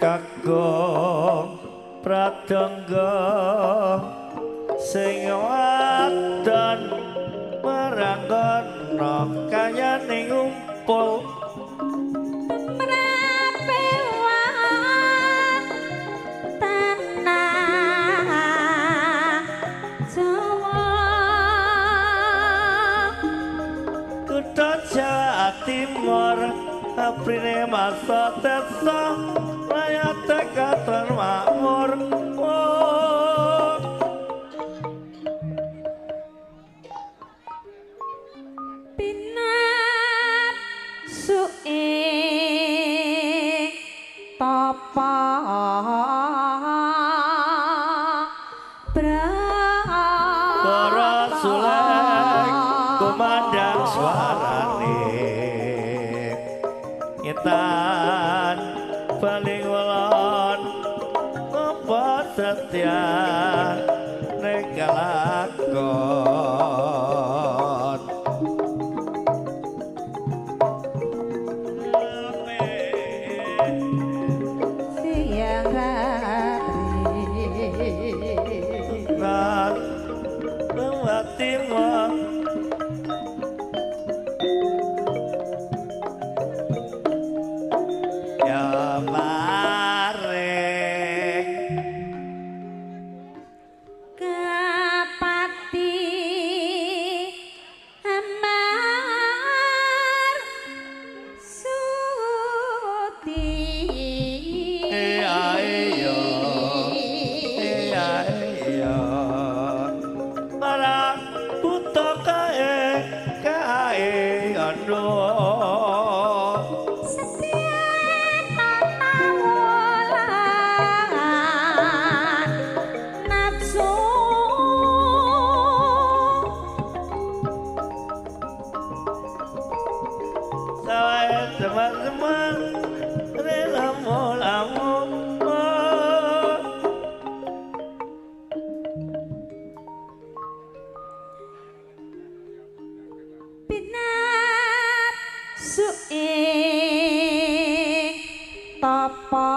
kakung pradangga sing wadon merangkono kayane ngumpul Timur aprine masa desa rakyat katon makmur pinat suke tapa para sulek kumandang suarane ngetan paling welon apa setia nekalakon siang hari nan lewatimu teman-teman lamu-lamu pinat suke tapa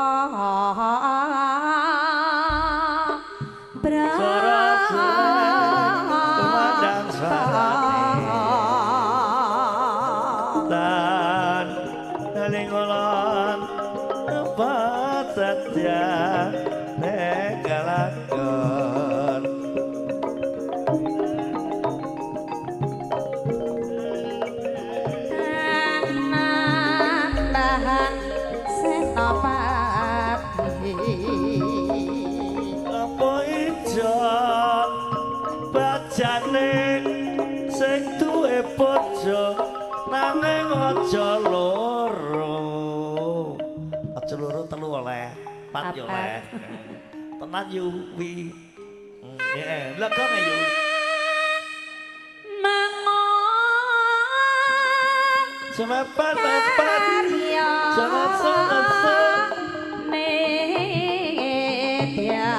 saja nekalakon bahan senopati apa ijo bajane sing duwe bojo nanging aja loro telu oleh 4 yo oleh tenan yu wi heeh lha kok yu mangon semepat jangan media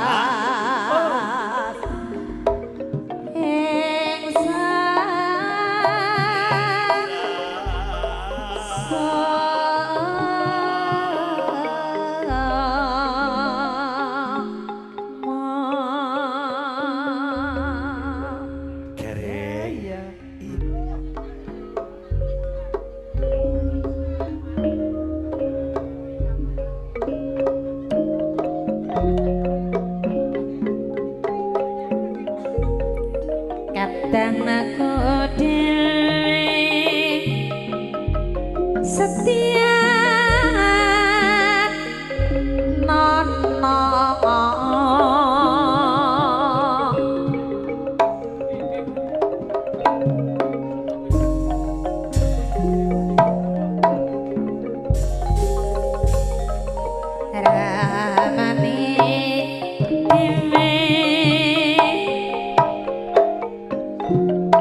kadang aku dhewe setia nono ramane dhewe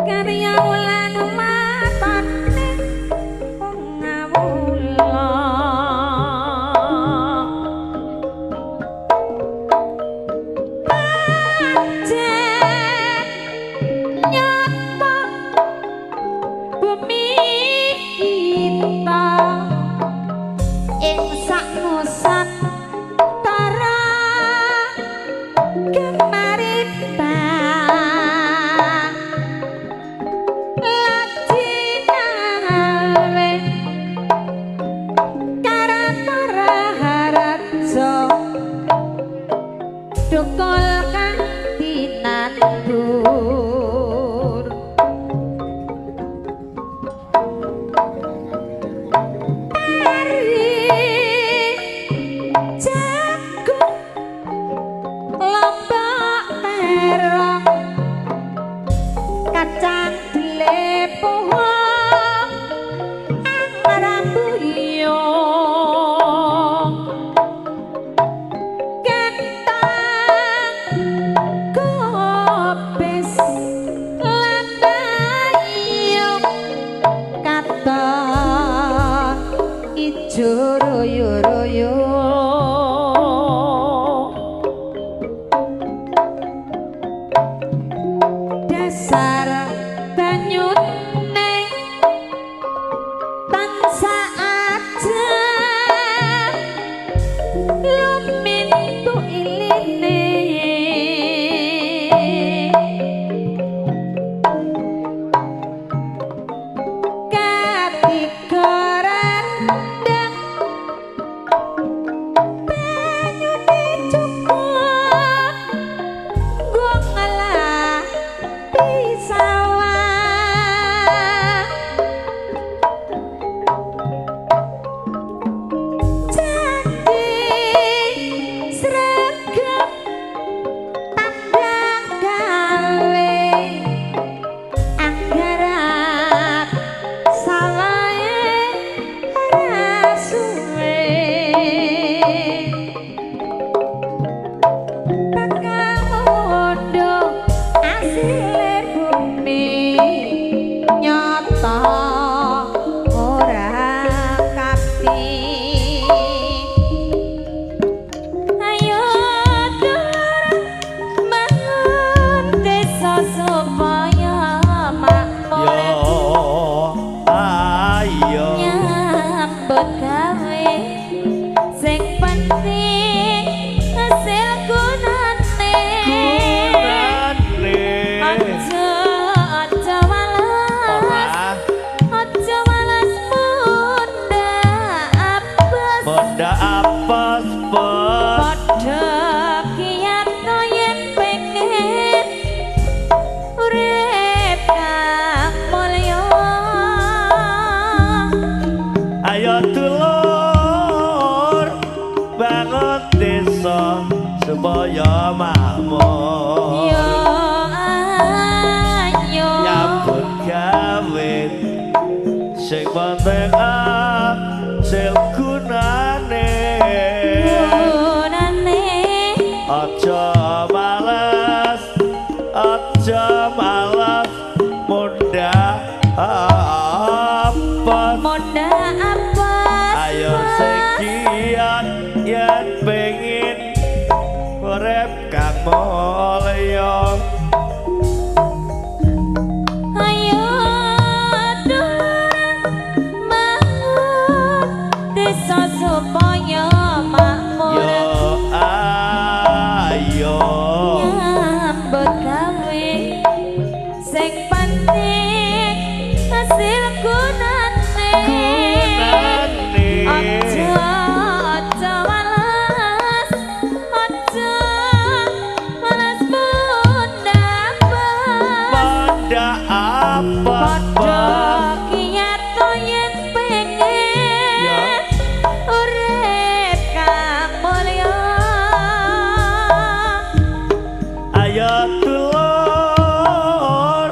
karya ulan matane wong ngawula kawin sing penting asil gunane aja males munda apa ayo sekian yen pengin urip kang mulya ayo bangun desa supaya makmur ayo nyambut gawe sing penting hasil gunane aja malas bunda apa padha kiat yen pengen urip kang mulya ayo tulur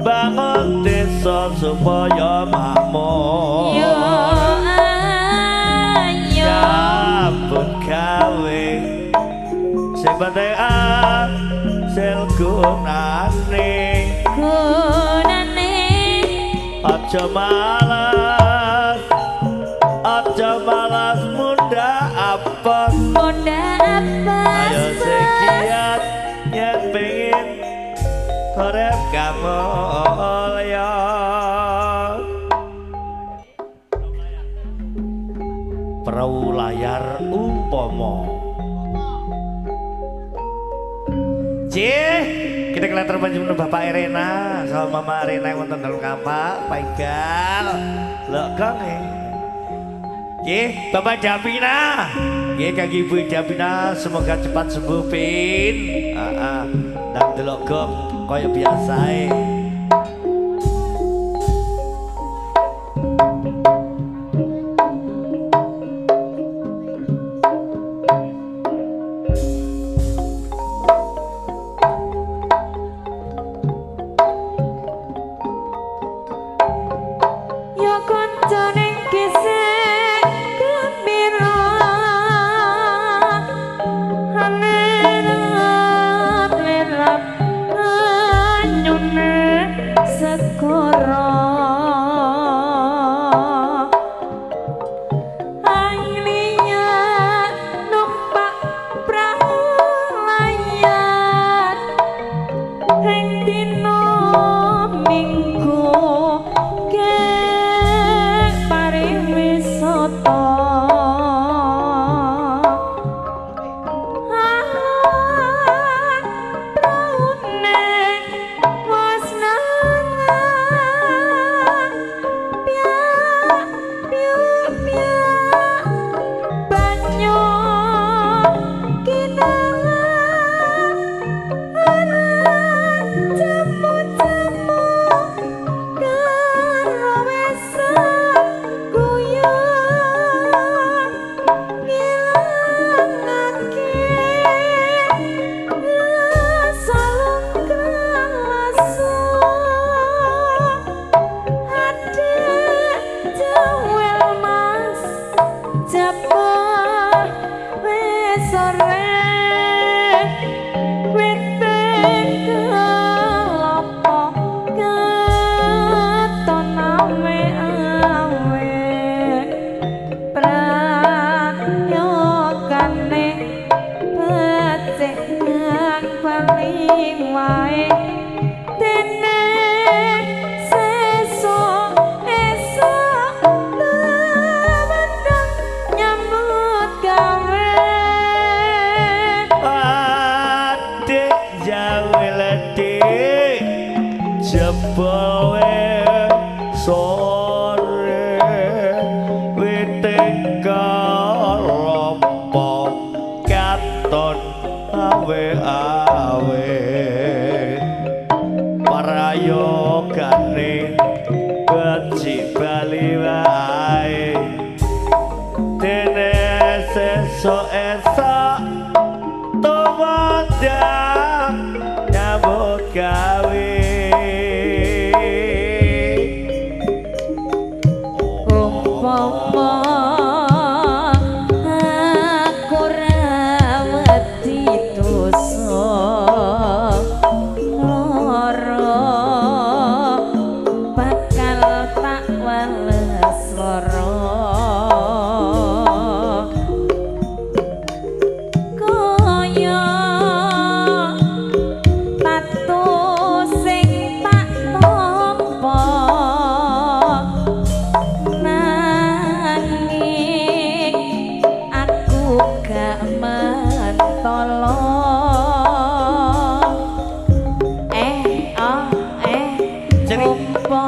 bangun desa supaya makmur nyambut gawe sing penting asil gunane aja malas munda apa ayo sekian yang pengen urip kang mulya perahu layar umpama kita kelihatan panjenengan Bapak Irena sama Mama Irena yang wonten dalam kapal paigal lho kang Bapak Davina kang Ibu Davina semoga cepat sembuh pin dan delok gok kaya biasa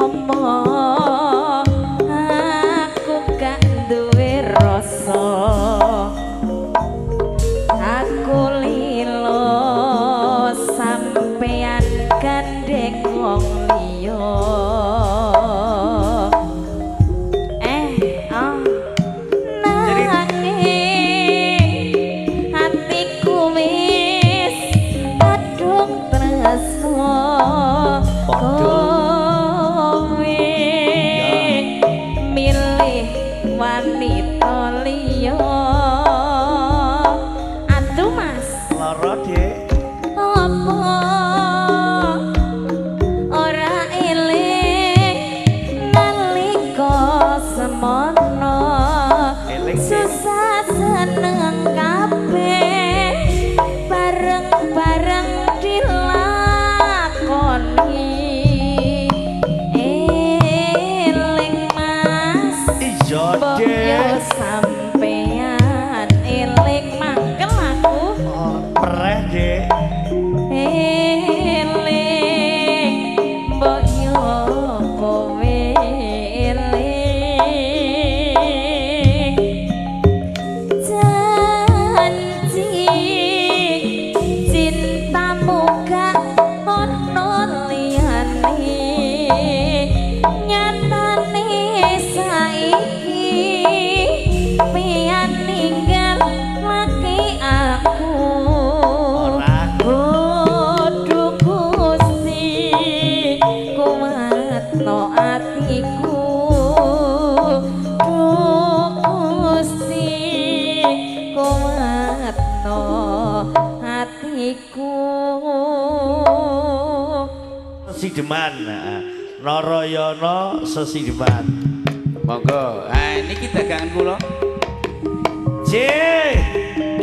Rama aku gak duwe rasa aku lilo sampeyan gandeng wong liya sampeyan eling mangkel aku pereh dek eling mbok yo kowe eling janji cintamu gak ono liyane nyatane saiki pian ninggal laki aku kudu Gusti kuwatno atiku Gusti kuwatno atiku Sesideman Narayana Sesideman monggo niki dagangan kula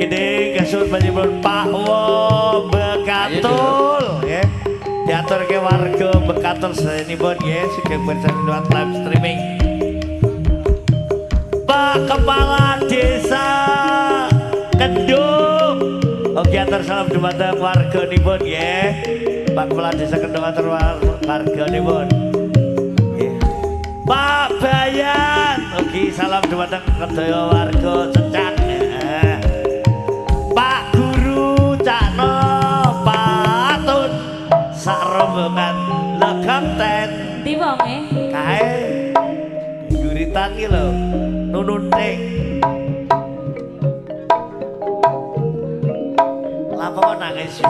gede kasut panjenengan Pak Wo Bekatul ya diaturke warga Bekatul sayenipun ya sugeng bersani live streaming Pak Kepala Desa Kendung oke atur salam dumateng warganipun ya Pak Kepala Desa Kendung atur warganipun Pak Bayan oke salam dumateng kedaya warga Cecak Pak Guru Cakno Pak Atun sak rombongan legam ten ndi wonge kae guritan iki lho nununting lha kok nangis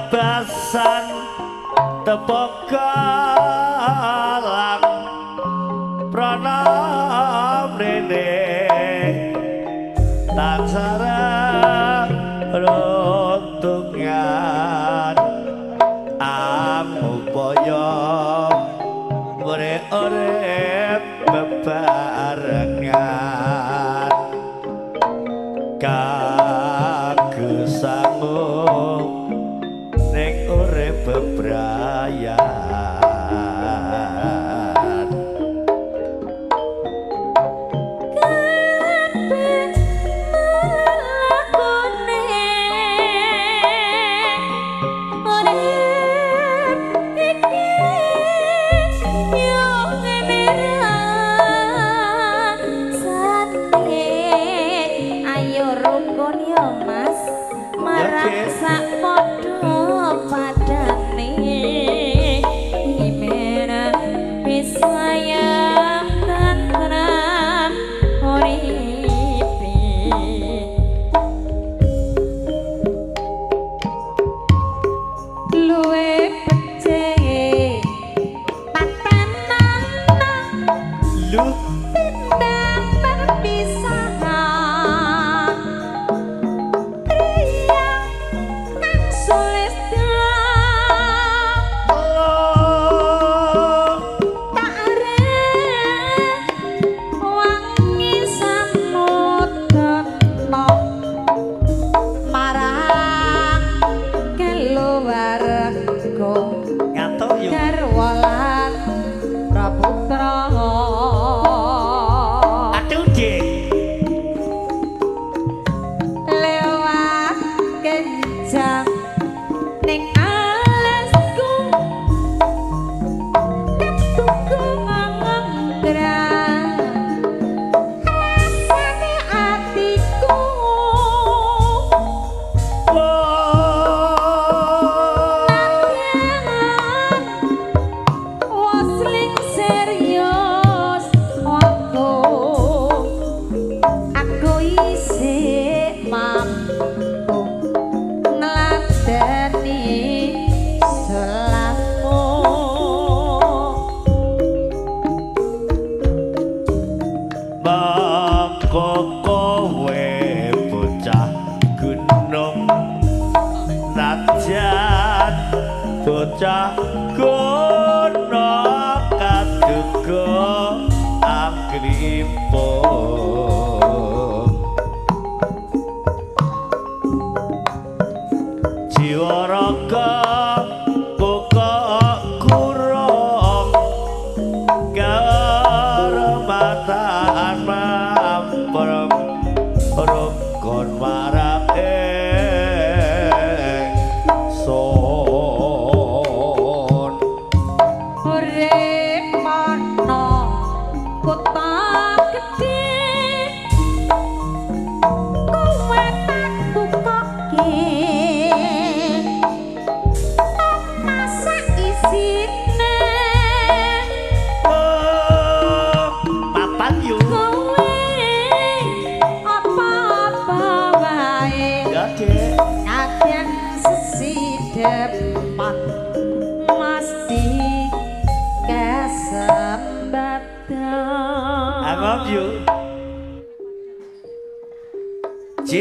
babasan tepok galang pranam rene tansara runtungan amupaya urip bebarengan kagesangung ning urip bebrayan jiwa raga buka kurang karemataan mamprem rukun marang ingsun urip ana kota gedhe kowe tak bukoke masak isine papan yu kowe apa-apa wae ya dek kadang sesidepan mesti kesempatan I love you J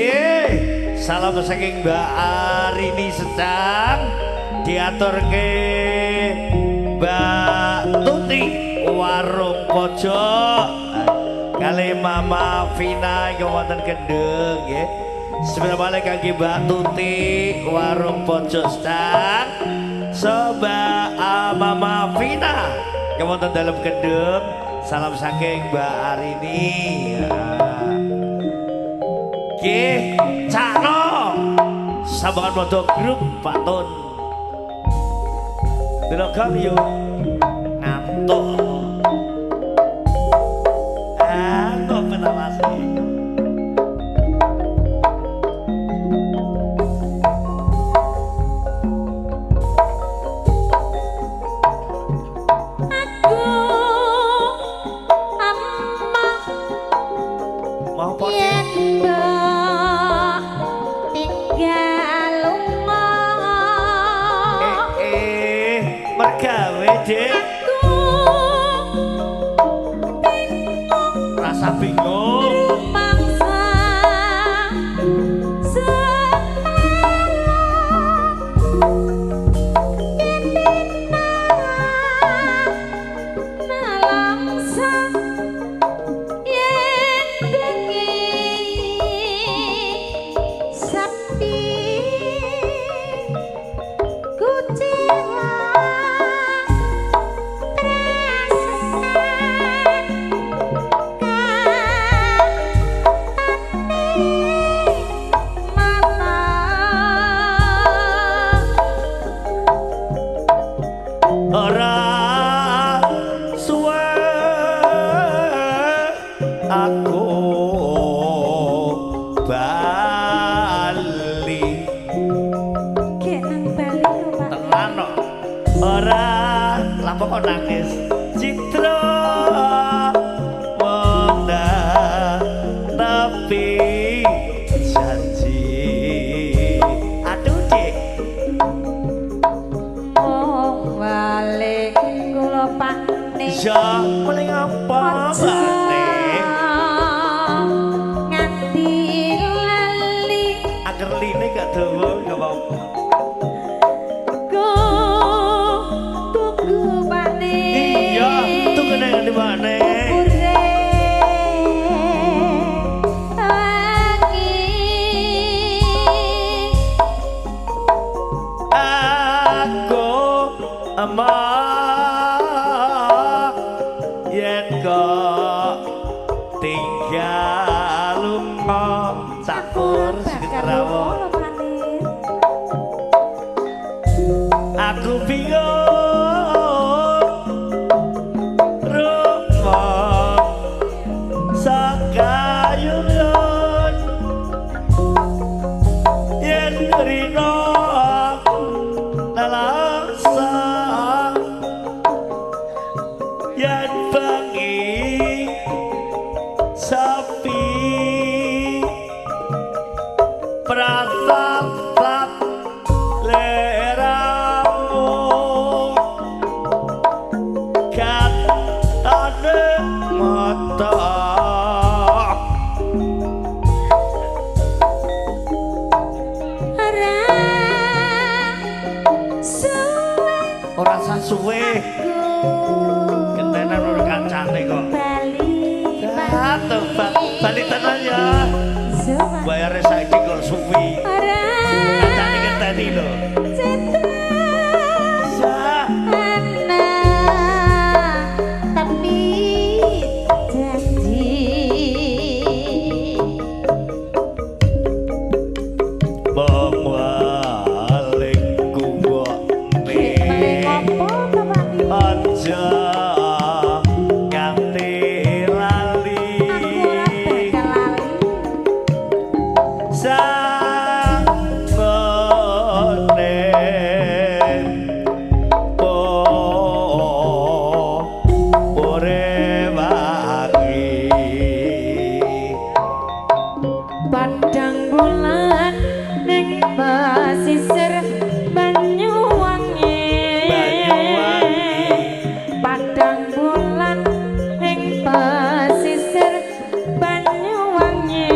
salam saking Mbak Arini sedang diatur ke Mbak Tuti warung pojok kali Mama Vina yang wonten Kendeng ya sebentar balik kaki Mbak Tuti warung pojok sedang soba Mama Vina yang wonten dalam Kendeng salam saking Mbak Arini Ki Cakno sambangan moto grup Pak Tun Delokam yuk ngantuk kok penawasi aku amma mau pot yen mbak tinggal lunga mergawe dek aku rasa bingung rumangsa nalangsa yen bengi sepi kucela ora suwe aku bali kenang bali lho Pak tenan no. Ora lapo kok nangis citra wanda tapi janji aduh dik wong balik kula pakne ya paling apa balik nganti lali agar line gak dawa gak apa-apa tuku pane iya tuh kena di mana aku emak yen kok tinggal lunga cakur sirawo aku bingung rumah sakayunan yen rino nalangsa yen bengi sepi prasat leramu katane mata ora sasuwe kentenan ora kancane kok Bali tebak balik tenanya Sobat bayarnya saiki kok suwi Ora katanya ngeteni lho cinta Ana Tapi janji Mengwaling kumbok Paling apa Bapak Nih? aja nganti lali Aku ora bakal lali sang bonen po ore wangi Padang bulan ning pesisir Banyuwangi Padang bulan ning pesisir Banyuwangi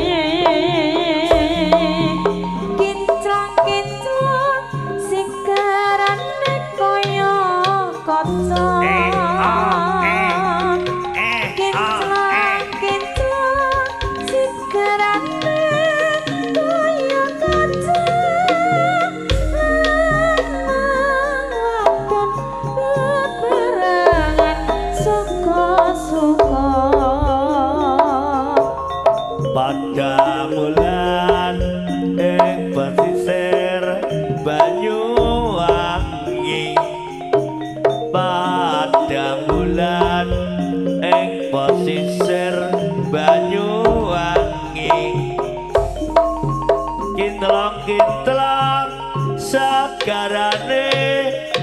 Kinclong-kinclong sikarane koyo kaca Kinclong-kinclong sikarane koyo kaca Wadon beberangan suka-suka pada bulan ing pesisir Banyuwangi pada bulan ing pesisir Banyuwangi kintelong-kintelong sagarane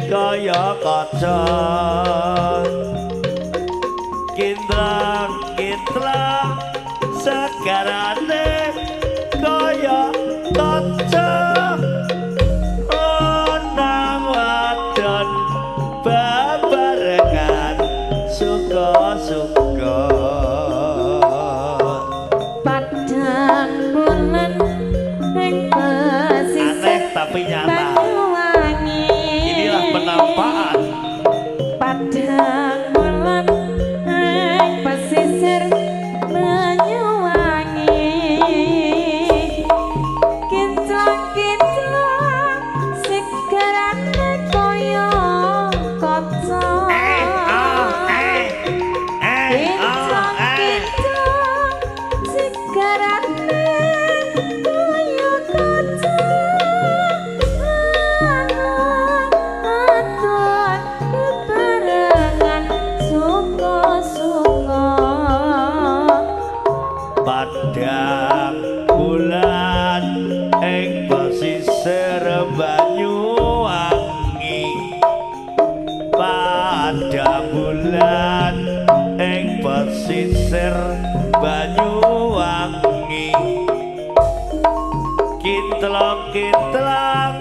kaya kaca kintelong-kintelong sagarane kaya kaca nang wadon bebarengan suka-suka Padang bulan ning pesisir aneh tapi nyata Banyuwangi inilah penampakan Padang bulan ning pesisir Banyuwangi Kinclong-kinclong sigarane koyo kaca Kinclong-kinclong sigarane koyo kaca Aton bebarengan suka-suka padang bulan ing pesisir Banyuwangi padang bulan ing pesisir Banyuwangi kintelong-kintelong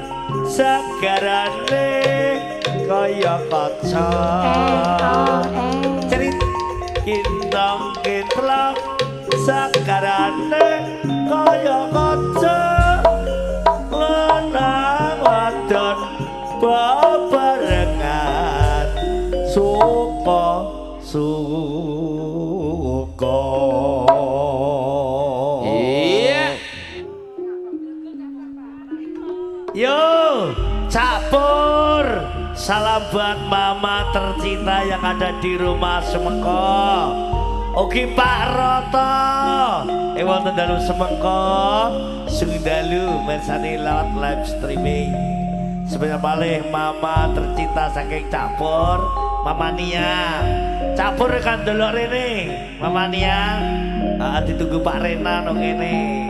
sagarane kaya kaca cerit kintong-kintelong sagarane kaya kaca lanang wadon bebarengan suka-suka Iya. yo capur salam buat mama tercinta yang ada di rumah Semengko Oke Pak Roto wonten dalu Semengko sing dalu mersani lewat live streaming sebenarnya malih mama tercinta saking capur Mama Nia capur kan delok rene Mama Nia ditunggu Pak Rena nang kene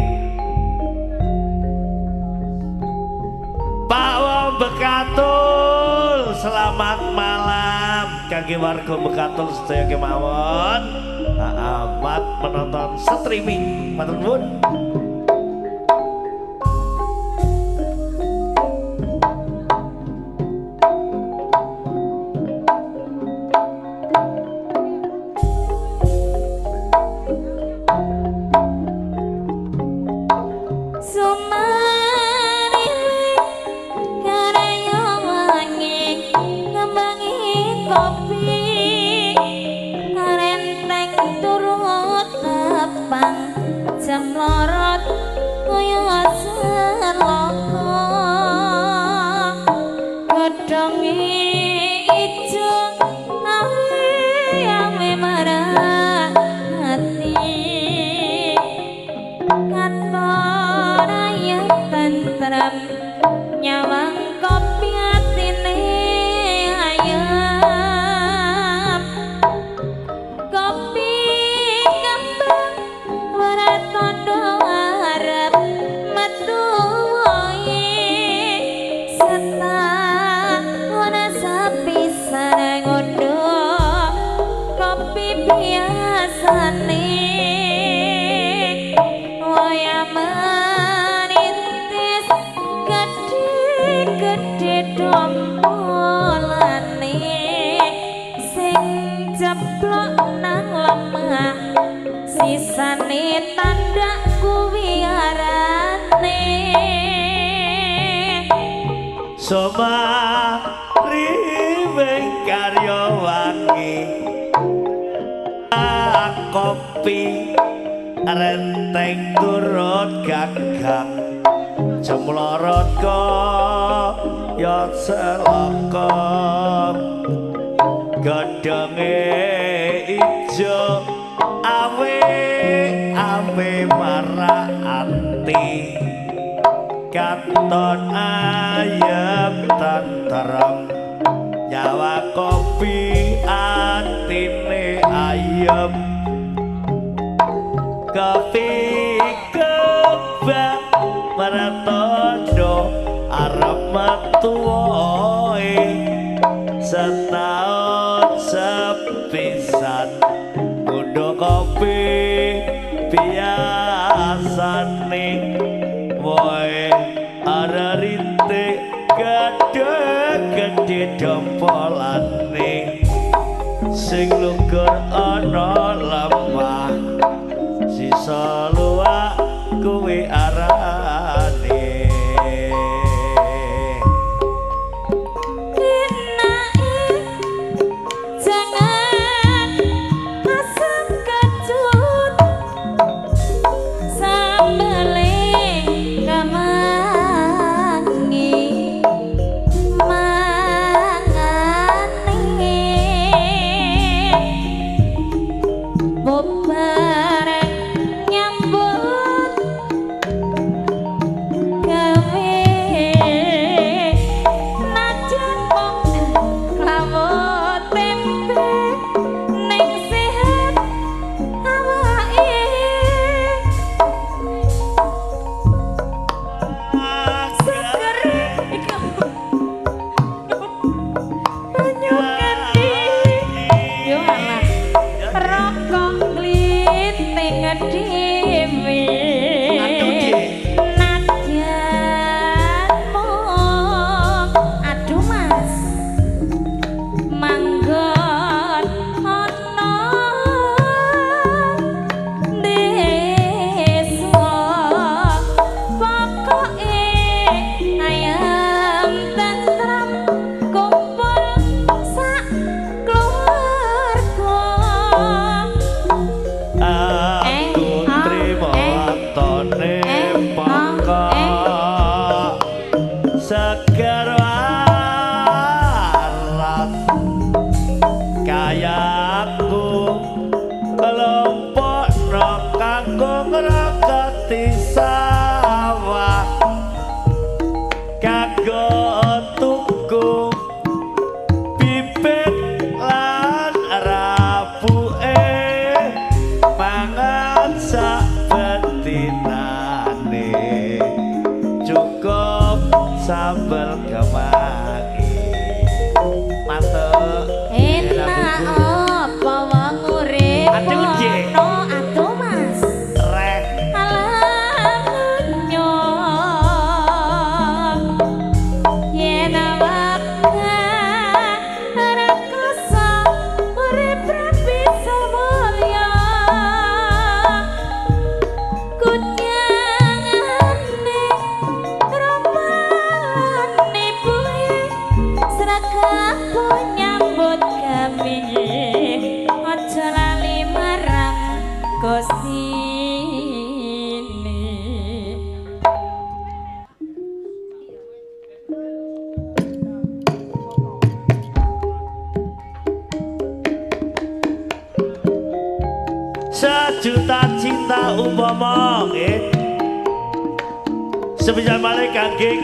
Pak Wong Bekatul selamat malam kangge warga Bekatul sedaya kemawon amat menonton streaming matur nuwun Kopi, karenteng turut sorot kaya seloko godhonge ijo ame marah hati katon ayat tentrem nyawang kopi atine ayam kopi kembang ora tondo arep metu wae setan ora sapisan ngondo kopi biasane waya menitis gede dompolane sing jeblok nang lemah sisane tandak kuwi arane Somari karya wangi kopi renteng turut gagang jemlorot kaya seloko godhonge ijo awe marah ati katon ayam tentrem nyawa kopi atine ayam kopi kebak maratondo arep metu wae setahun sepisan kudu kopi biasane wae ara rintik gede dompolane sing lugur ana lemah sisa luwak kuwi arane jangan asam kecut sambele kamangi mangane bobareng nyambut gawe najan mung lamut tempe ning sehat awake seger iku banyu kendi yo alah rokok gliting dhewe nadyanmu aduh mas manggon ana desa pokoke ayam tentrem kumpul sak keluarga aku trimo atone pokok seger waras kaya aku kelompok no kanggo ngrakati sawah kanggo tuku bibit lan rabuke mangan sak betinane cukup sambel kemangi matuk enak apa wong urip Aduh, Dik. ono atuh mas rek alamunyo yen awak rekoso urip rapi samulya kunyangane romalane buhe sragaku nyambut gawe aja lali marang Gusti sejuta cinta umpama nggih. Sebisa malih kangge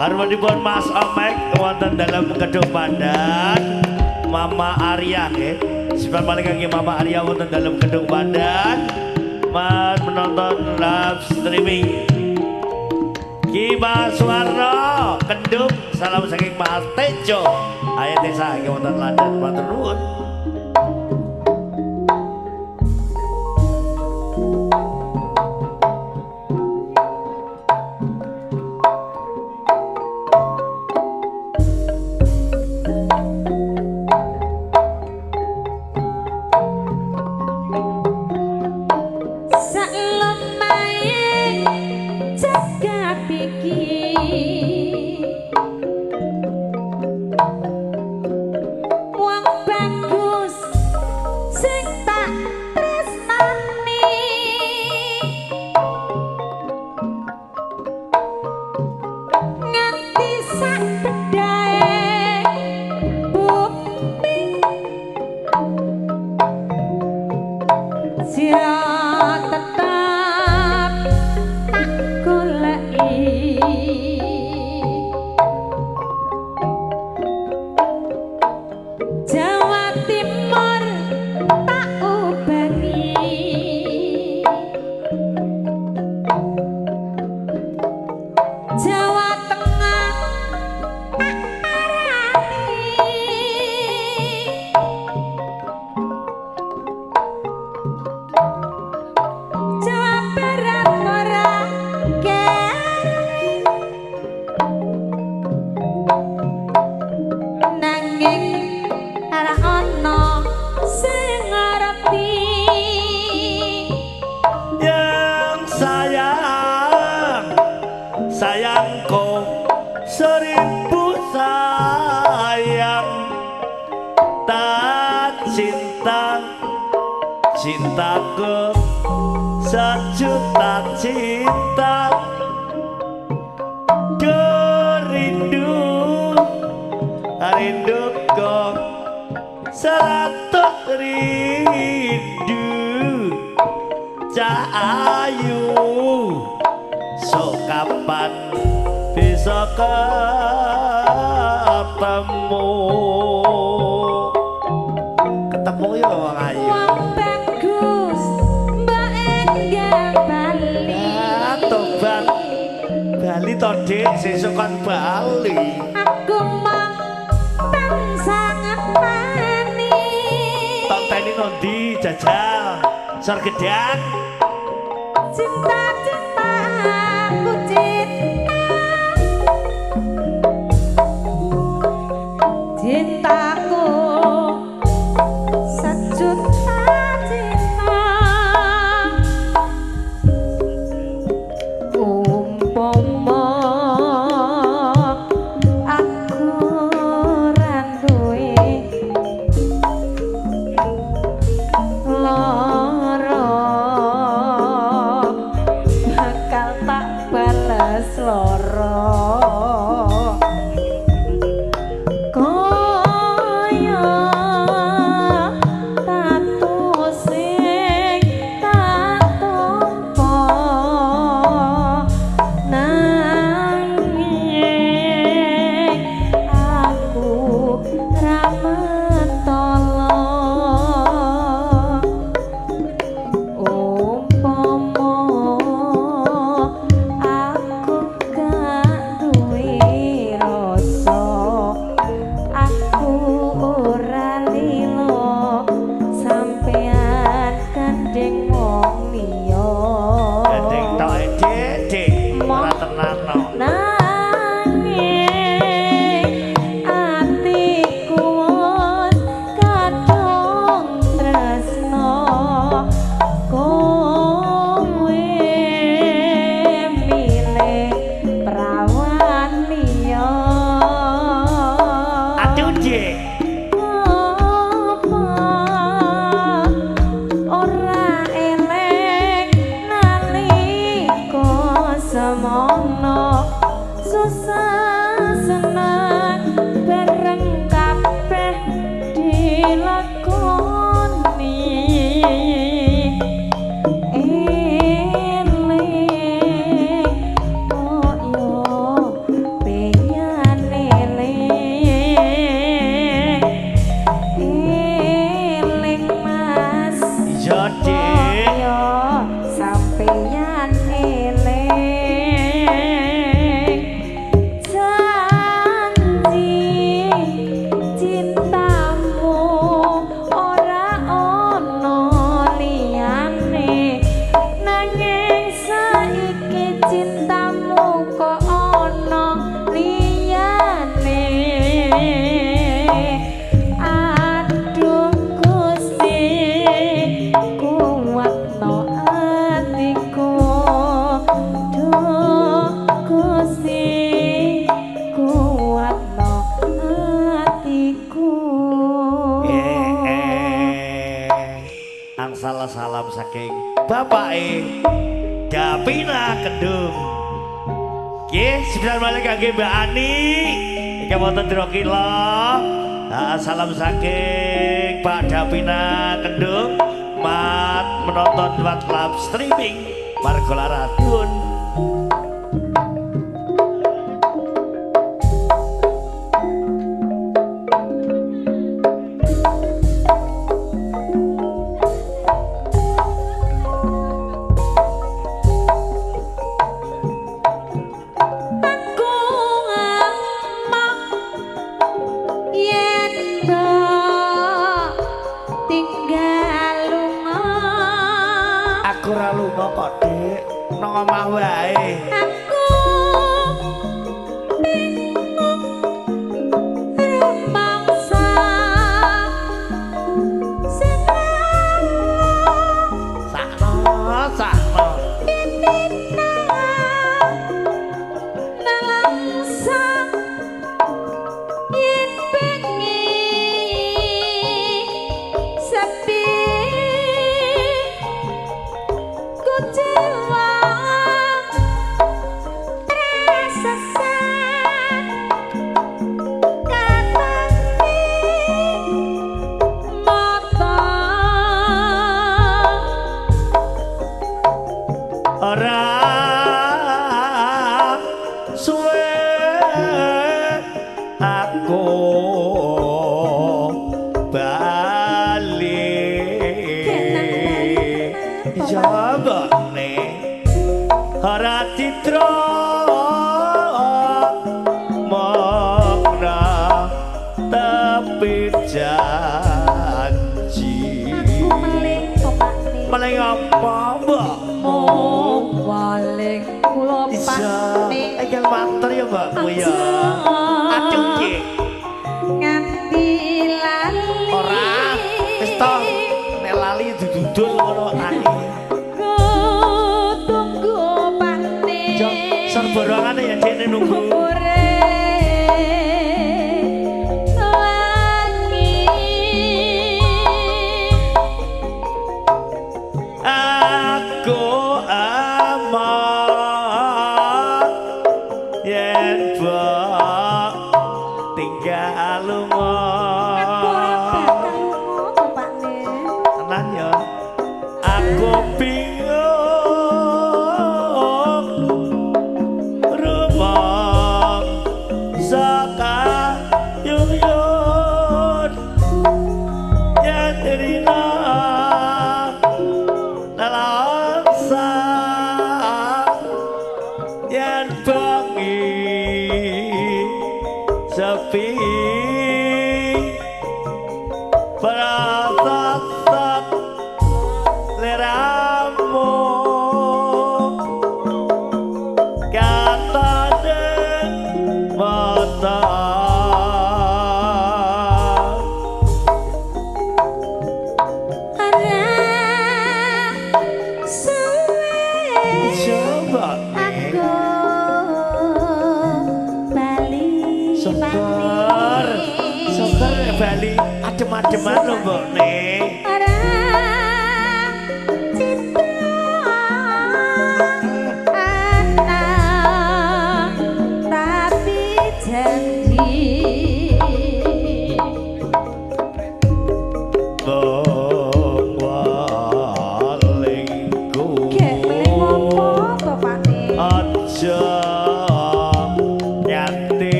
garwanipun Mas Omek wonten dalam gedung Pandan Mama Arya nggih. Sebisa malih kangge Mama Arya wonten dalam gedung Pandan Mas menonton live streaming. Ki Mas Warno Kendung salam saking Mas Tejo Ayat Desa nggih wonten London matur nuwun. Sayangku seribu sayang, tak cinta cintaku sejuta cinta, kerindu rinduku seratus rindu cahayu. So kapan bisa ketemu? Ketemu ya wong ayu. Wong bagus mbak enggak Bali. Tobat Bali to Dik, sesuk kon Bali. Aku mong sangat mani. Tonteni nondi jajal sor gedang. Cinta-cinta aku cintaku sejuta cinta, umpama aku randuwe lara bakal tak bales lara. salam saking Bapak Gapina Kendung. Nggih, sebentar malih kangge Mbak Ani. Iki wonten Drokila. Salam saking Pak Gapina Kendung. Mat menonton lewat live streaming Margolara Dun.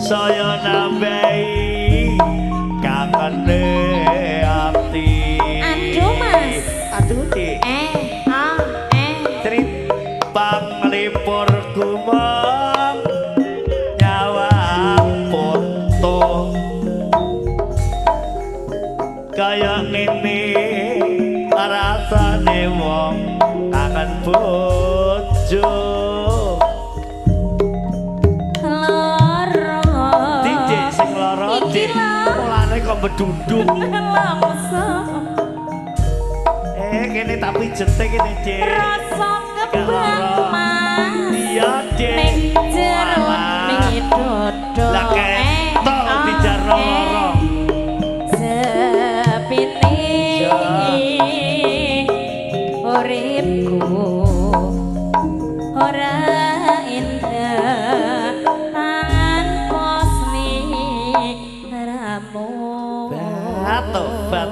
saya nambahi kangene ati. Aduh Mas. Aduh Dik. Tripang lipur gumam nyawa foto kaya ngene rasane wong kangen bojo. Lara. Dijek sing lara Dik. Mulane kok beduduk. Langsung. Kene tapi jentek kene Dik. Rasa kebang Mas. Iya Dik. Ning jero ning dodo. Lah ketok bicara lara. Sepine uripku ora indah tanpa sliramu. Tobat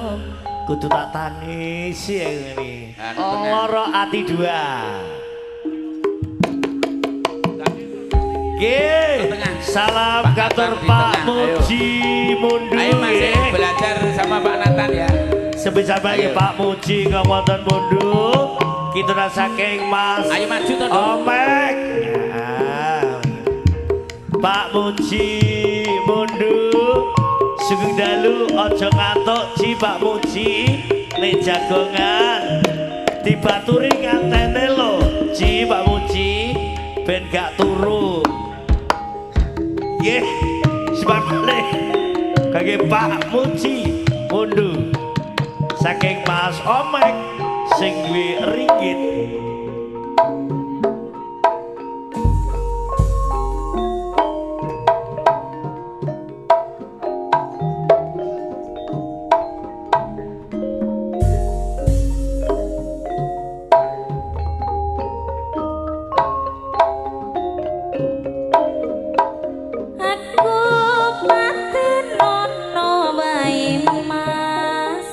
kudu tak tangisi ya ini. Anu Lara ati dua. Salam kantor Pak Muji Mundu. Ayo masih belajar sama Pak Nathan ya. Sebisa bagi Pak Muji ngomongin Mundu. Kita rasaking Mas. Ayo maju toh. Omek. Pak Muji Mundu. Sugeng dalu ojo ngantuk Ji Pak Muji. Nek jagongan dibaturi ngantene lo Ji Pak Muji ben gak turu. Nggih, sebabane kangge Pak Muji Mundu saking Mas Omek sing duwe ringgit.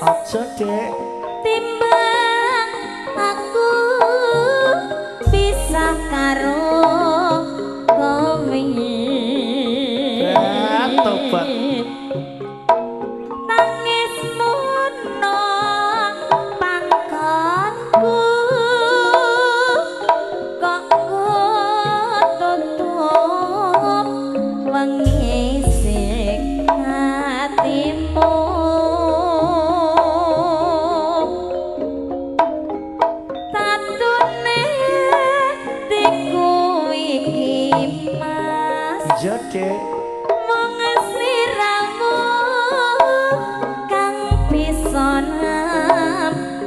Aja Dek. Timbang aku bisa karo kowe. Tobat. Tangismu no pangkonku kok tutup wengi sing hatimu. Dek. Wong sliramu kang bisa namani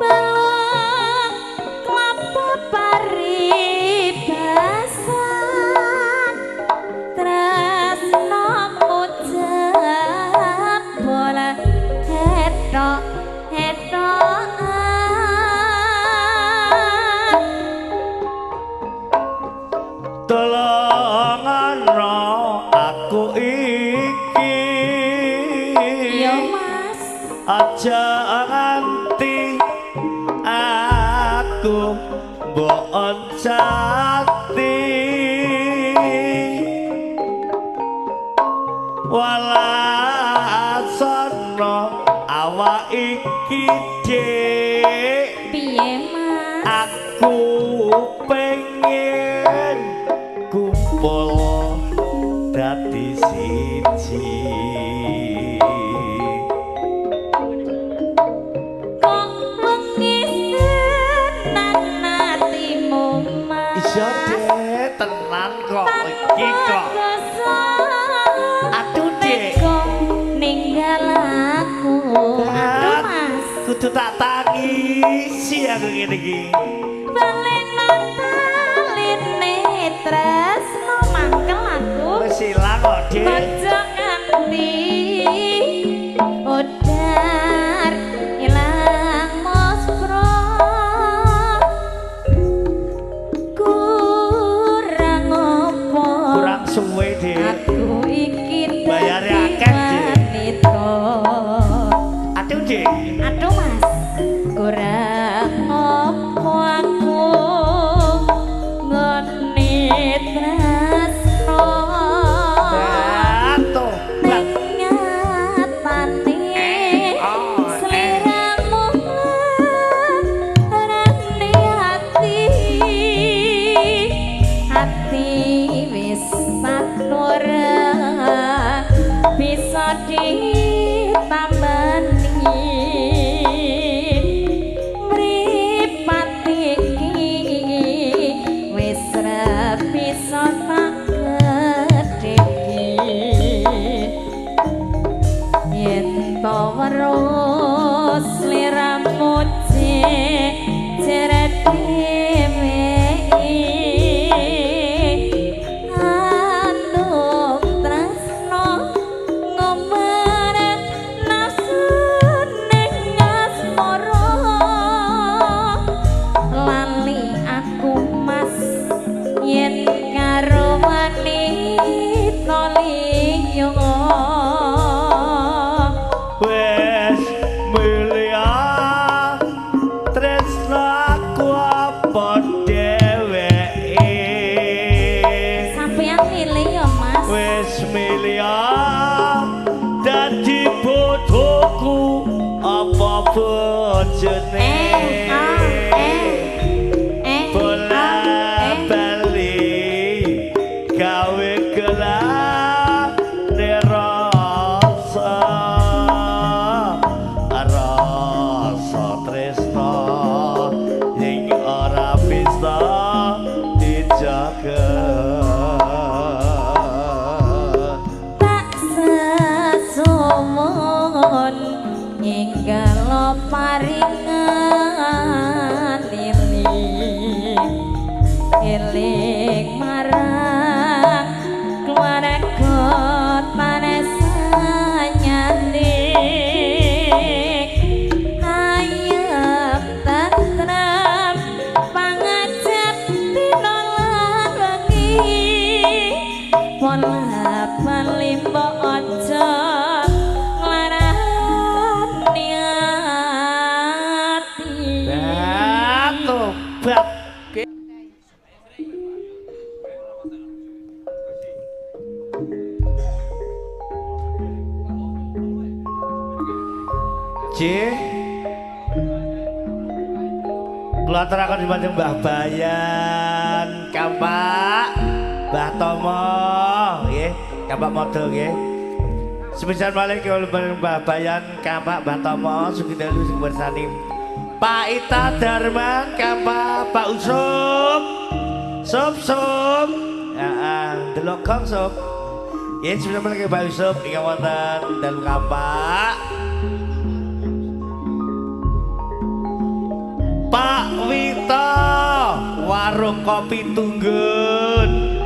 balong klapa paribasan tresno mujab bola hetok tolongan aku iki. Yo Mas. Aja nganti aku mbok oncati. Walasono awak iki Dik. Piye Mas? Aku pengen kumpul dadi siji. Kok wengi tenan atimu Mas? Iya Dek, tenan kok iki kok. Aduh Dek. Ninggal aku. Aduh Mas. Kudu tak tangisi aku ngene iki. Balen nontaline tresno mangkel aku. Wis ilang kok Dek. Aja nganti odar ilang mospro. Kurang opo? Kurang suwe Dek. Aku iki Bayare akeh, Dik. wanita. Aduh Dek. Aduh Mas, kurang opo aku eling marang keluarga manes nyanding ayem tentrem pangajap tinolan wengi pola palimbo ojo nglarani ati tobat kula aturaken dumateng Mbah Bayan, Kampak, Mbah Tomo, nggih, Kampak Modo nggih. Sepisan malih kula Mbah Bayan, Kampak, Mbah Tomo, sugih dalu sing bersani. Pak Ita Darman, Kampak, Pak Usum. Sup. Heeh, delok kong sup. Nggih, sepisan malih Pak Usum ing wonten dalu Kampak. Pak Wito warung kopi Tunggun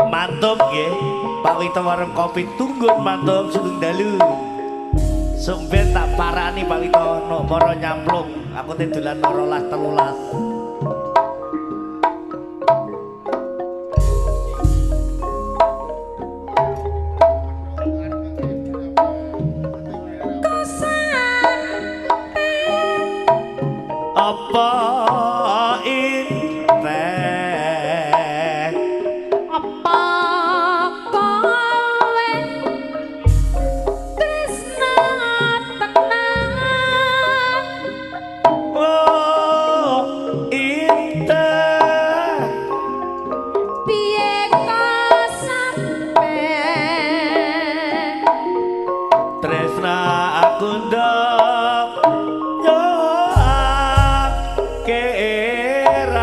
mantap nggih. Pak Wito warung kopi Tunggun mantap sugeng dalu. Sumben tak parani Pak Wito moro nyamplung aku dolan 12 13. Apa inteh apa kowe tresna tenan oh inteh piye kok sampe tresna aku ndok kerat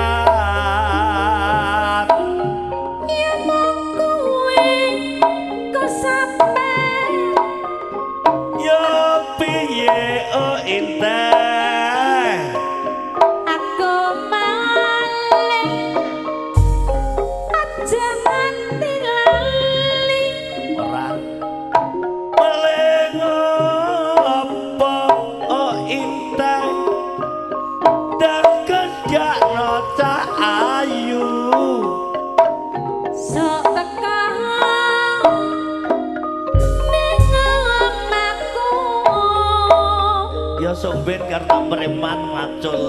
yen mung kowe kok sampe yo piye oh inteh aku malih aja nganti lali ora paling apa oh inteh dan kerja nota ayu sok teka ning omahku ya somben karena preman macul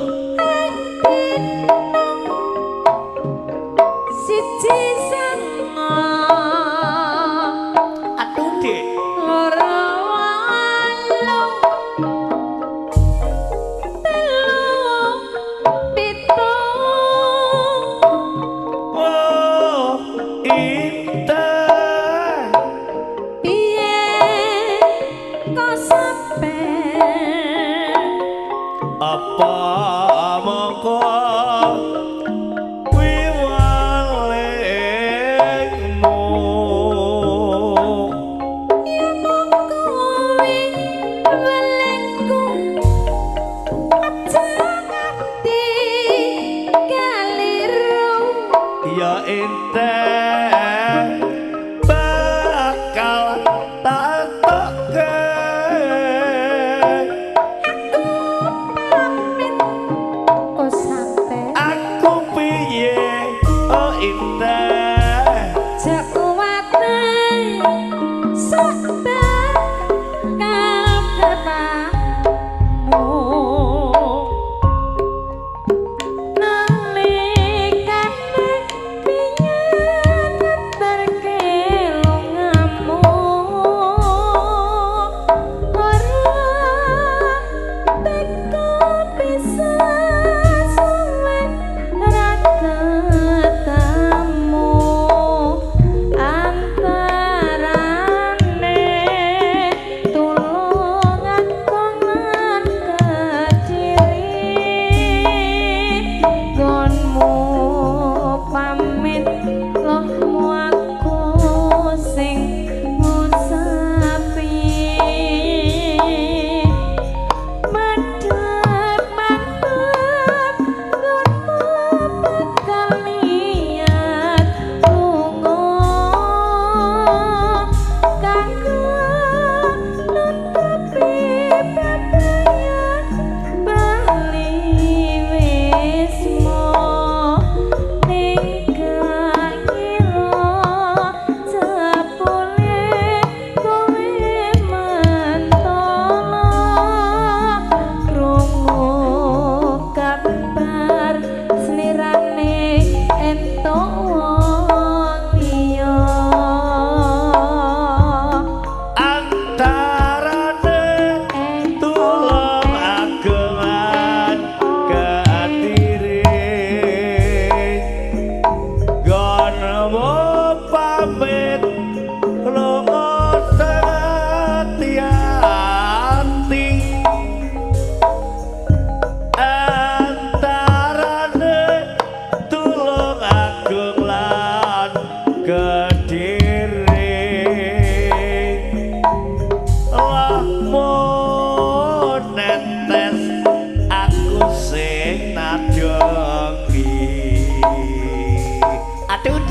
siji sanga aduh dek loro walung telu pitu oh inteh piye kok sampe apa mongko wiwalengmu ya mung kowe welengku aja nganti kaliru ya inteh bakal tak toke pamit kok sampe aku piye oh inteh jak kuwate sabar kalbetmu nalikane piye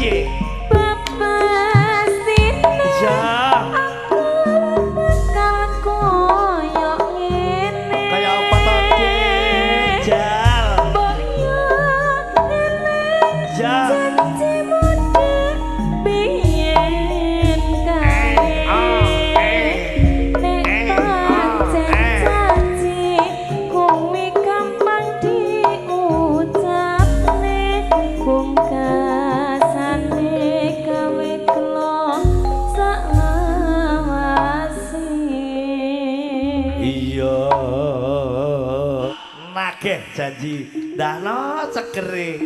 piye? Bapak sini Ya, aku bakal koyok ngene. kaya apa to, Dik? Jal. Mbok yo eling Ya. janjimu Dik, biyen kae. Nek pancen janji kuwi gampang diucapne, pungkasane gawe kelo saklawase. Iya. Nageh janji. Dano segere.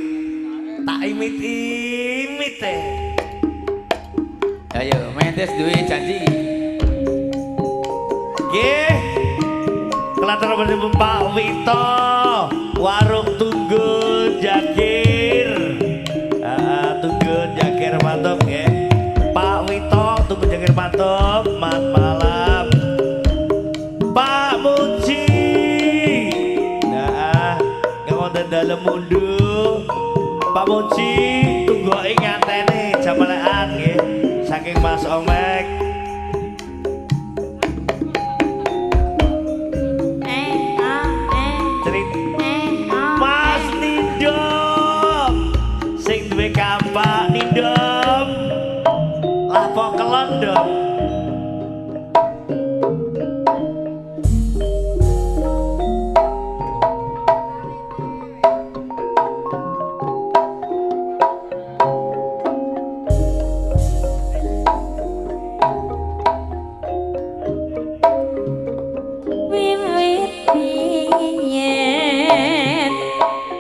Tak imit-imit teh. Ayo, mentes duwe janji. Nggih. Kelatar bersama Pak Wito, warung Tunggun Jakir. Tunggun Jakir mantap nggih. Pak Wito, Tunggun Jakir mantap. Malam. Pak Muji. Nah, ngawonten dalem mundur. Pak Muji tunggu ing ngantene jamalekan nggih. Saking Mas Omek. Cerit Mas Nindom sing duwe kampak Nindom lapo kelon dong. Wiwit biyen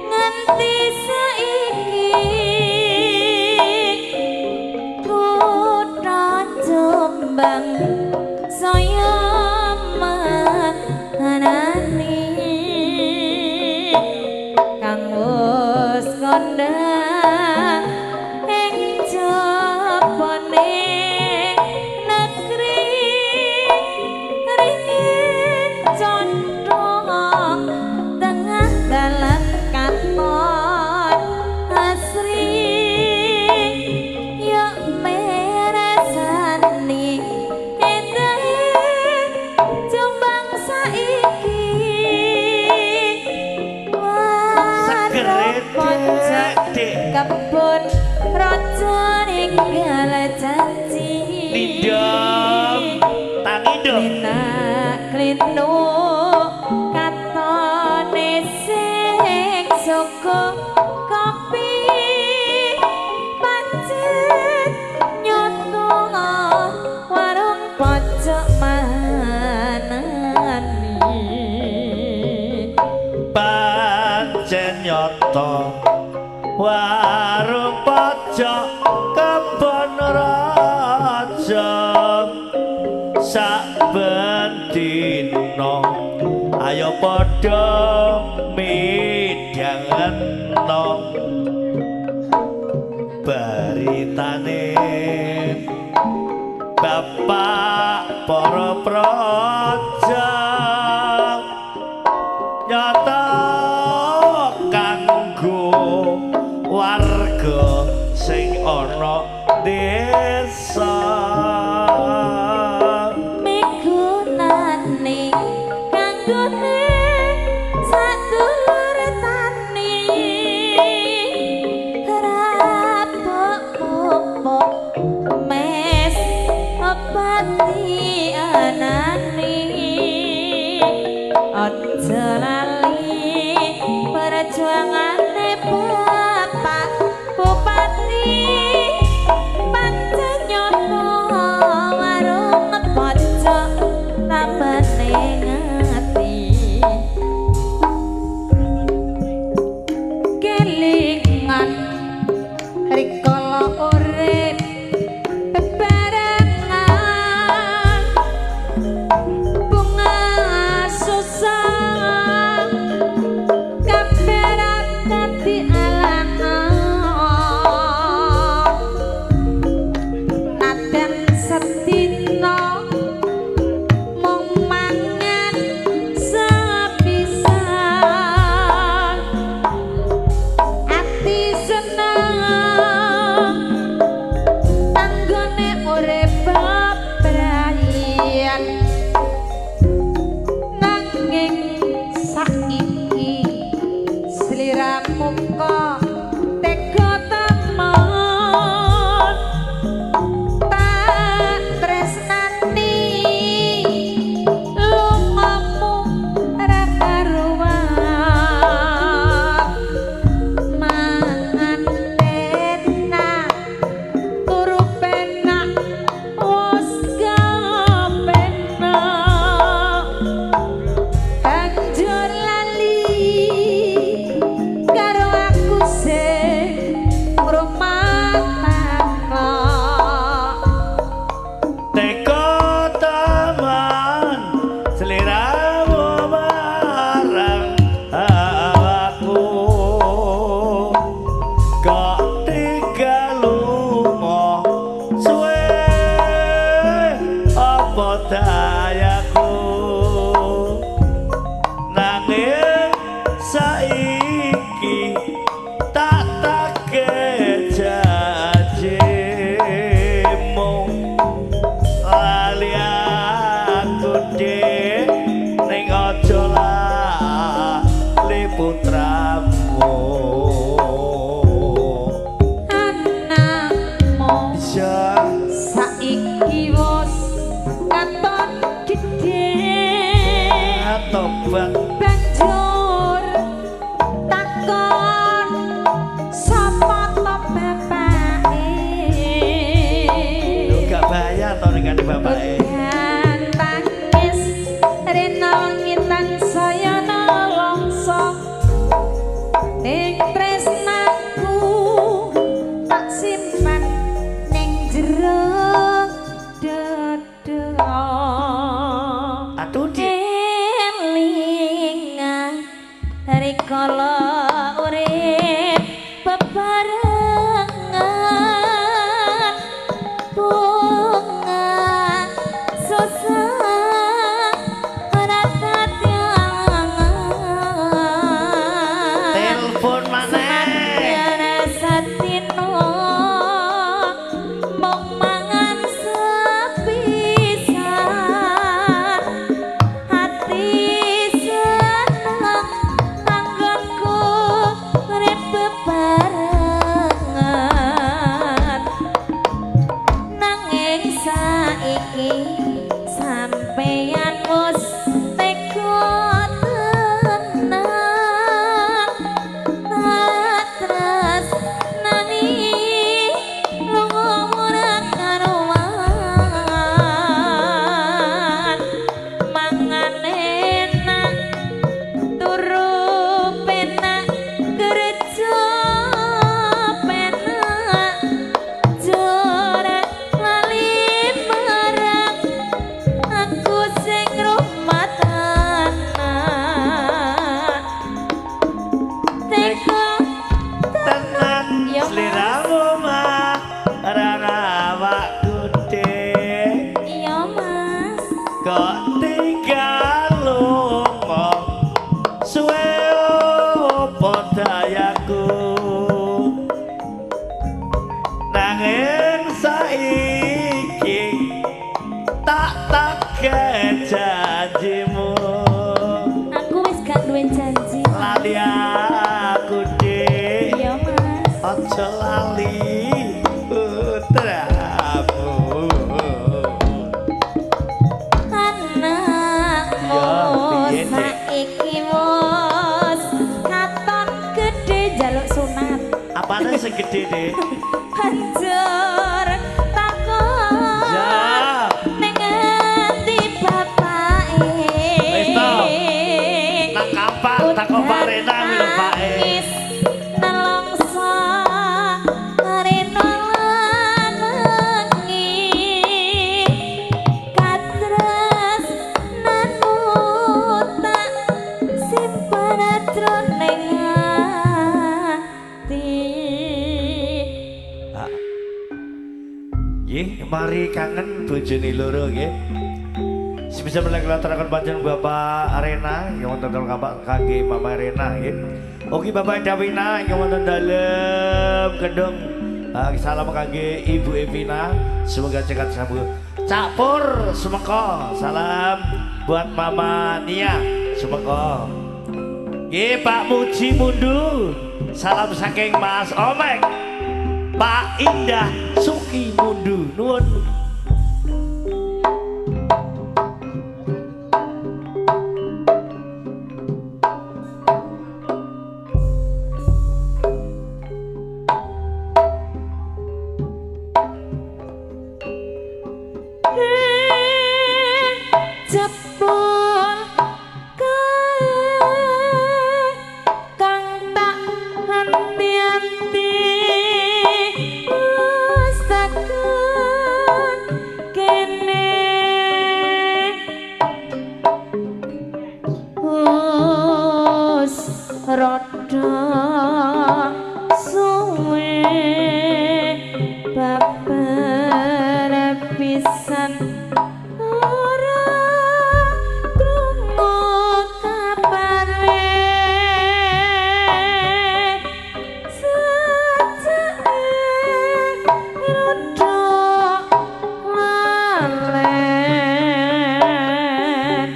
nganti saiki kutha Jombang saya manani kang wis kondhang ing jabane negeri ringin condong tengah dalan katon asri yuk meresani endahe Jombang saiki Segeret, Dik. kebun raja ninggal janji Nindom tangi dong. klinu katone sing soko kopi pancet nyoto warung pojok manani Pancen nyoto warung pojok kebon raja saben dina ayo padha midhangno baritane bapak para praja nyata kanggo warga sing ana desa migunani kanggone sadulur tani rapok mes pati anani aja lali perjuangane bapak bupati pancen bapake. Udan tangis rena ngitan saya nolongso ning tresnaku tak simpan ning jero dada. Aduh di Elingan rikala urip bebarengan bunga susah ora katyangan telepon maneh. Sampeyan satino mung mangan sepisan hati seneng anggonku urip bebarengan nanging saiki sampeyan wis tega tenan tak tresnani lunga ora karuan mangan enak turu penak kerja penak jora lali marang aku sing rumatanan teko Tenan Ya, Mas. sliramu mah rana awakku dek. iya mas Kok tinggal lunga suwe opo dayaku nanging saiki tak janjimu aku wis gak duwe janji lali aku dek. iya mas Aja lali putramu. anakmu Ya, piye, Dik? saiki wis katon gede jaluk sunat Apane sing gede dek? hancur takon Ya. ning endi bapake Wis to. Nang kapak tak komparena kuwi lho Pak. Nangis nelongso rena lan wengi katresnanmu tak simpen jroning ati. Nggih, mari kangen bojone loro nggih. Sebisa melengkelaken panjenengan Bapak Arena yang wonten dalem kampak kangge Mama Arena nggih. Oke Bapak Dawina yang wonten dalem gedung. Salam kangge Ibu Evina, semoga cekat sambut. Cak Pur, semoga salam buat Mama Nia, semoga. Nggih Pak Muji Mundu, salam saking Mas Omek. Pak Indah Suki Mundu nuwun. Jebul kae kang tak henti-henti wis tekan kene wis rada suwe babar pisan ora krungu kabare sejake rada lalen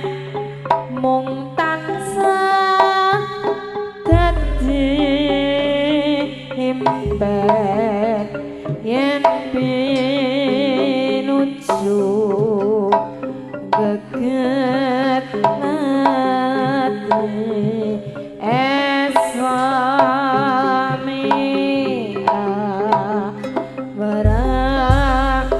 mung tansah dadi impen yen pinuju geget hati eswamira berhati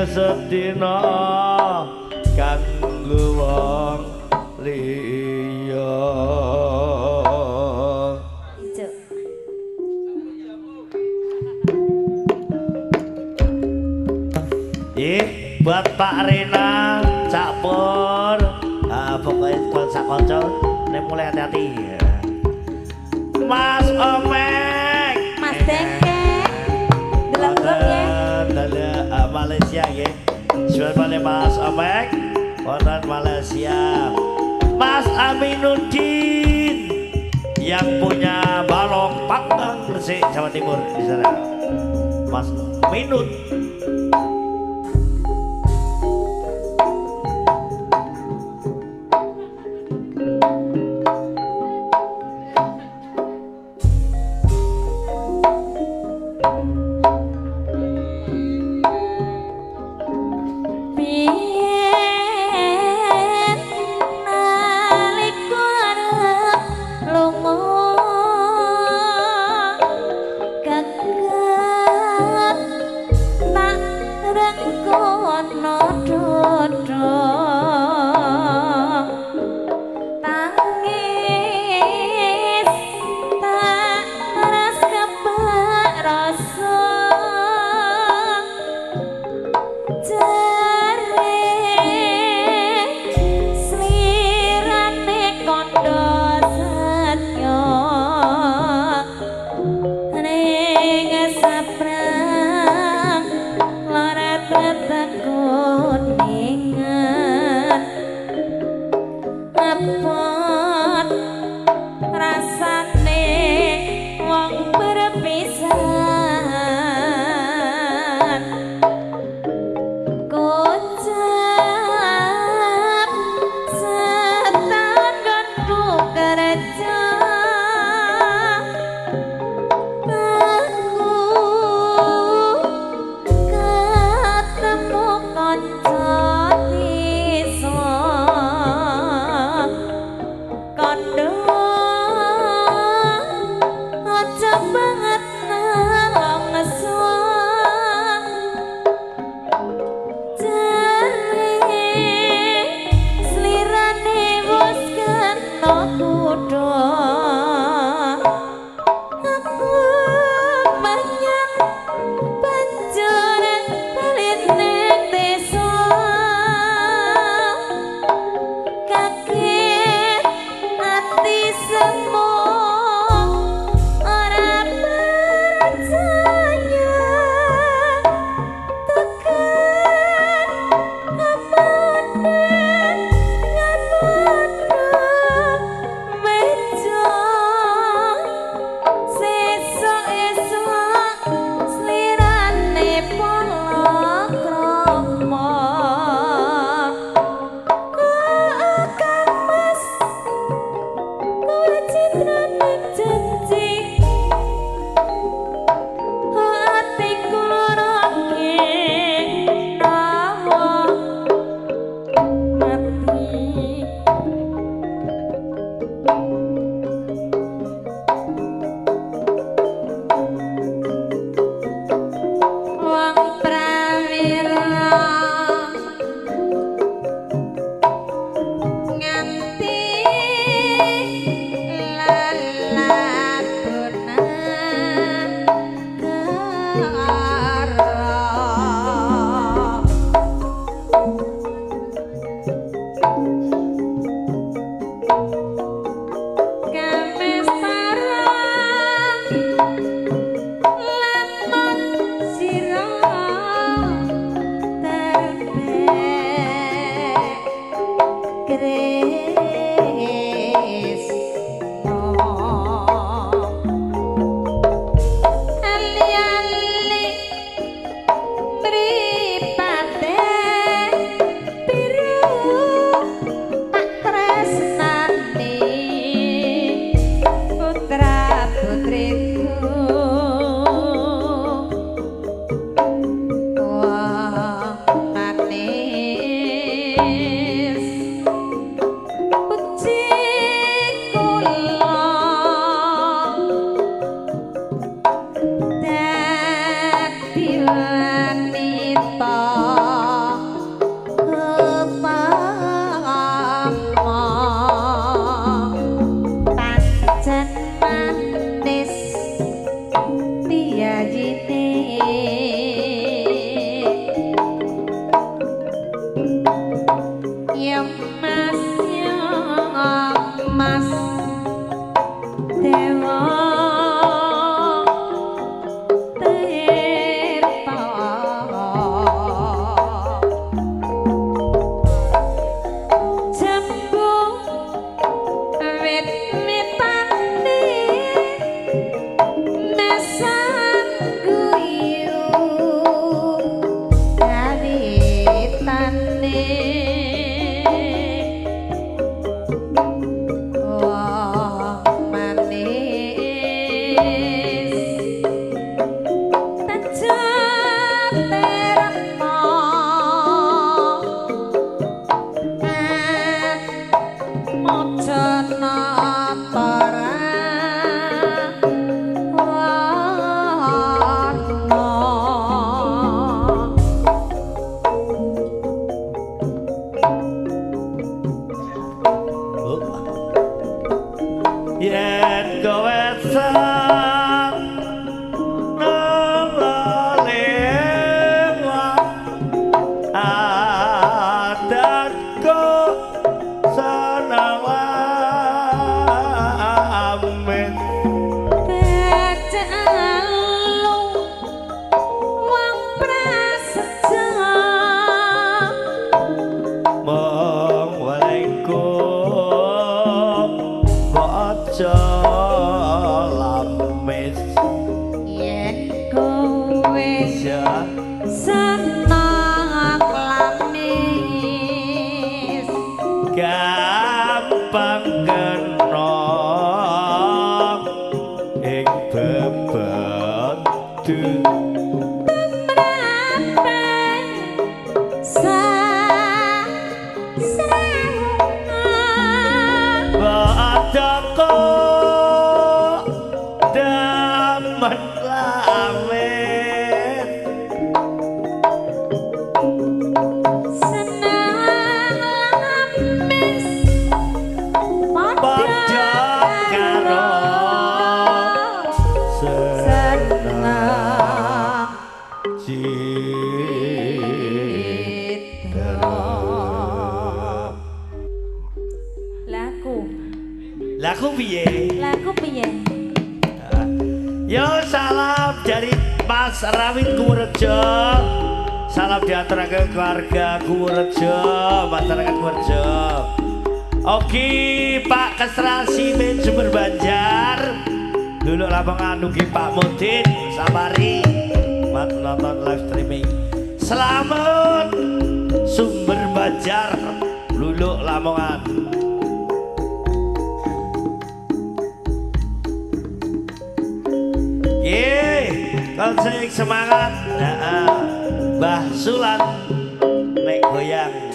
Sedina kanggo wong liya. Buat Pak Rena, Cak Pur, pokoknya konco konco, ini mulai hati-hati. Mas Omek, Mas Dengkek, delok ya. Dari Malaysia ya. Sudah balik Mas Omek, orang Malaysia. Mas Aminuddin yang punya balong panggang Gresik Jawa Timur di sana. Mas Minut. Ta Senang lamis Laku piye? Laku piye? Yo salam dari Mas Rawit Kurejo. Salam diantarakan keluarga Kurejo, masyarakat Kurejo. Oke, Pak Kesrasi Ben Sumber Banjar. Dulu lapangan nugi Pak Mudin Samari. Mat nonton live streaming. Selamat Sumber Banjar. Lulu Lamongan. Konsep semangat, Mbah Sulan nek goyang.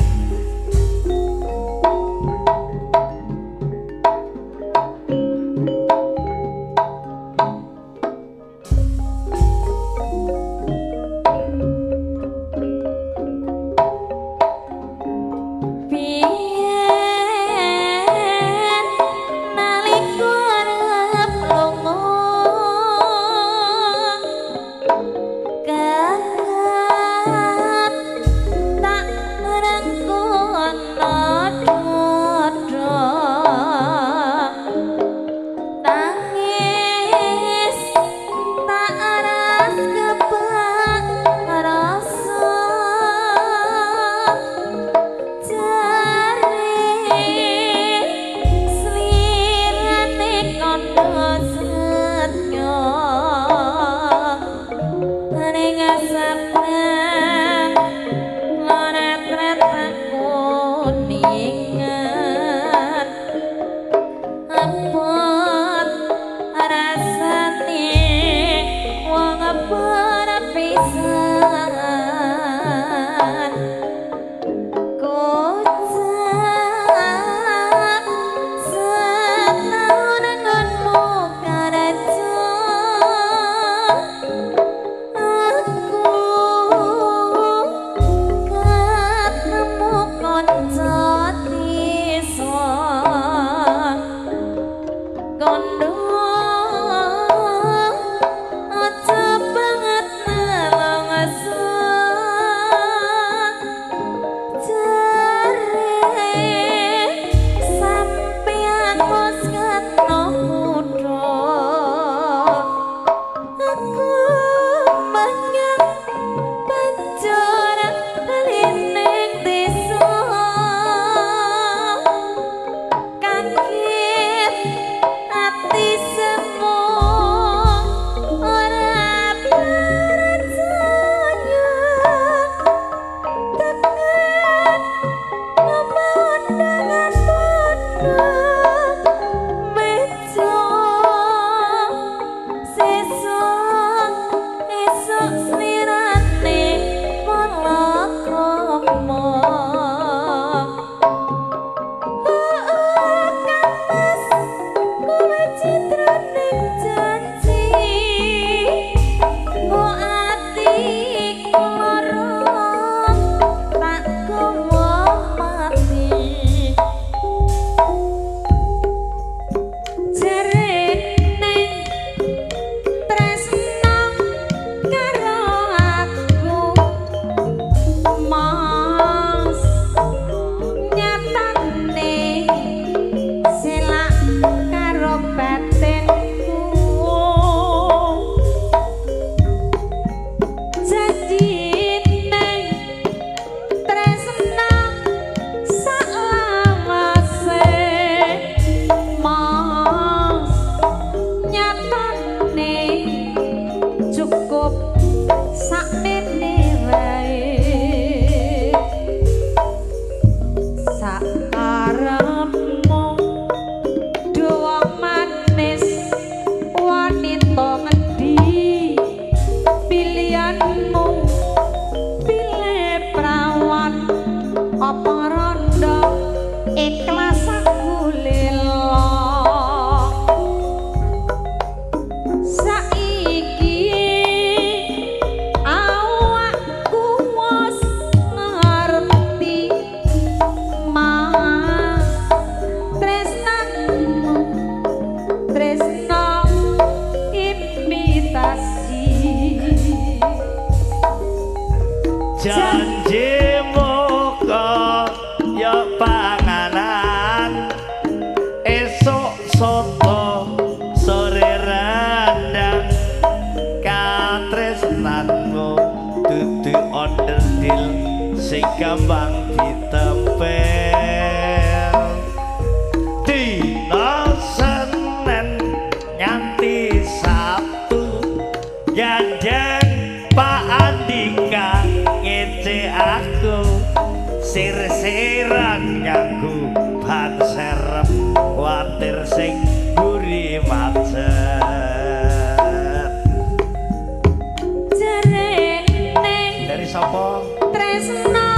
sapa? Tresno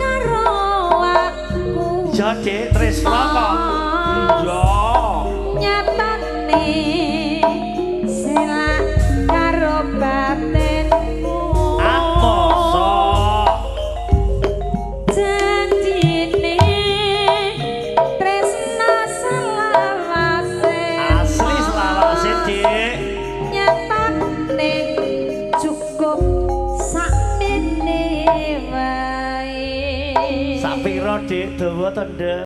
karo aku. Iya, Dik, tresno kok. Iya. Nyatane selak karo batinku. Amoso. Janjine tresno selawase. Asli selawase, Dik. Nyatane cukup sakmene wae. Sapiro, Dik, dawa to, Nduk?